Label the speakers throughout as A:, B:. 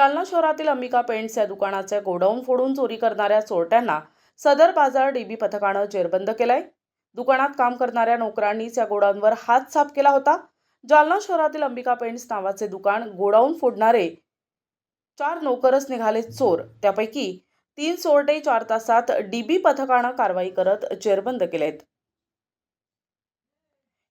A: जालना शहरातील अंबिका पेंट्स या दुकानाचे गोडाऊन फोडून चोरी करणाऱ्या चोरट्यांना सदर बाजार डीबी पथकानं जेरबंद केलाय। दुकानात काम करणाऱ्या नोकरांनीच या गोडाऊनवर हात साफ केला होता। जालना शहरातील अंबिका पेंट्स नावाचे दुकान गोडाऊन फोडणारे 4 नोकरच निघाले चोर। त्यापैकी 3 चोरटे 4 तासात डीबी पथकानं कारवाई करत जेरबंद केलेत।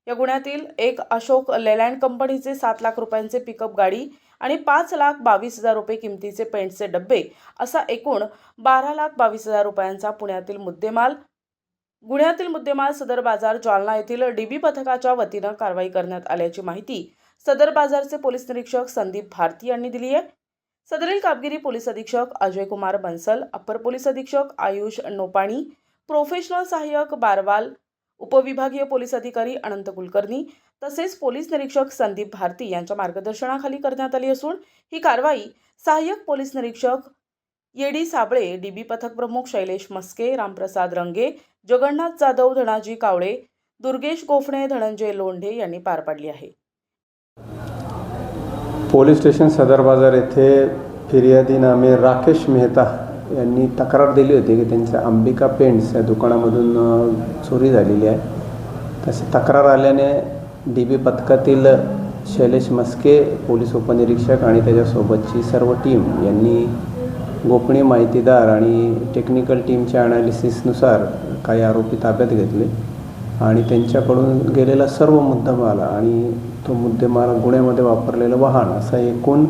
A: या गुन्ह्यातील एक अशोक लेलँड कंपनीचे 7 लाख रुपयांचे पिकअप गाडी आणि 5,22,000 रुपये किमतीचे पेंटचे डब्बे असा एकूण 12,22,000 रुपयांचा पुण्यातील मुद्देमाल। गुन्ह्यातील मुद्देमाल सदर बाजार जालना येथील डीबी पथकाच्या वतीनं कारवाई करण्यात आल्याची माहिती सदर बाजारचे पोलीस निरीक्षक संदीप भारती यांनी दिली आहे। सदरील कामगिरी पोलीस अधीक्षक अजय कुमार बंसल, अप्पर पोलीस अधीक्षक आयुष नोपाणी, प्रोफेशनल सहाय्यक बारवाल, उपविभागीय पोलीस अधिकारी अनंत कुलकर्णी तसेच पोलीस निरीक्षक संदीप भारती यांच्या मार्गदर्शनाखाली करण्यात आली असून ही कारवाई सहाय्यक पोलीस निरीक्षक येडी साबळे, डीबी पथक प्रमुख शैलेश मस्के, रामप्रसाद रंगे, जगन्नाथ जाधव, धनाजी कावळे, दुर्गेश गोफणे, धनंजय लोंढे यांनी पार पाडली आहे।
B: पोलीस स्टेशन सदर बाजार येथे फिर्यादी नामे राकेश मेहता यांनी तक्रार दिली होती की त्यांच्या अंबिका पेंट्स या दुकानामधून चोरी झालेली आहे। तशी तक्रार आल्याने डीबी पथकातील शैलेश मस्के पोलीस उपनिरीक्षक आणि त्याच्यासोबतची सर्व टीम यांनी गोपनीय माहितीदार आणि टेक्निकल टीमच्या ॲनालिसिसनुसार काही आरोपी ताब्यात घेतले आणि त्यांच्याकडून गेलेला सर्व मुद्देमाल आणि तो मुद्देमाल गुन्ह्यामध्ये वापरलेलं वाहन असा एकूण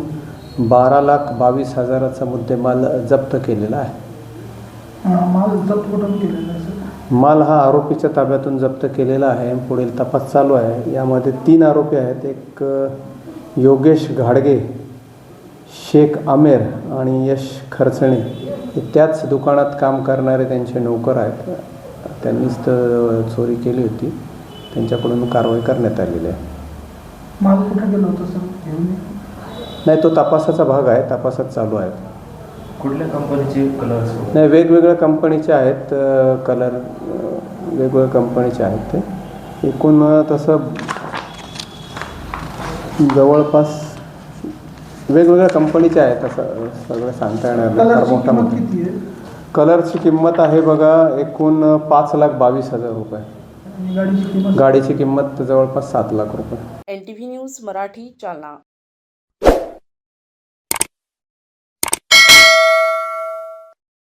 B: 12,22,000चा मुद्देमाल जप्त केलेला आहे।
C: माल जप्त कुठून केलेला आहे?
B: माल हा आरोपीच्या ताब्यातून जप्त केलेला आहे। पुढील तपास चालू आहे। यामध्ये 3 आरोपी आहेत। एक योगेश घाडगे, शेख आमेर आणि यश खर्चणे हे त्याच दुकानात काम करणारे त्यांचे नोकर आहेत। त्यांनीच चोरी केली होती। त्यांच्याकडून कारवाई करण्यात आलेली आहे।
C: माल कुठे गेला होता सर?
B: नाही, तो तपासाचा भाग आहे। तपासात चालू आहे।
D: कुठल्या कंपनीचे कलर्स?
B: नाही, वेगवेगळ्या कंपनीचे आहेत कलर, वेगवेगळ्या कंपनीचे आहेत। ते एकूण तसं जवळपास वेगवेगळ्या कंपनीचे आहेत। असं सगळं सांगता येणार नाही। फार मोठा
C: किती आहे?
B: कलरची किंमत आहे बघा एकूण 5,22,000 रुपये।
C: गाडीची किंमत?
B: गाडीची किंमत जवळपास 7 लाख रुपये।
A: NTV news Marathi, Jalna.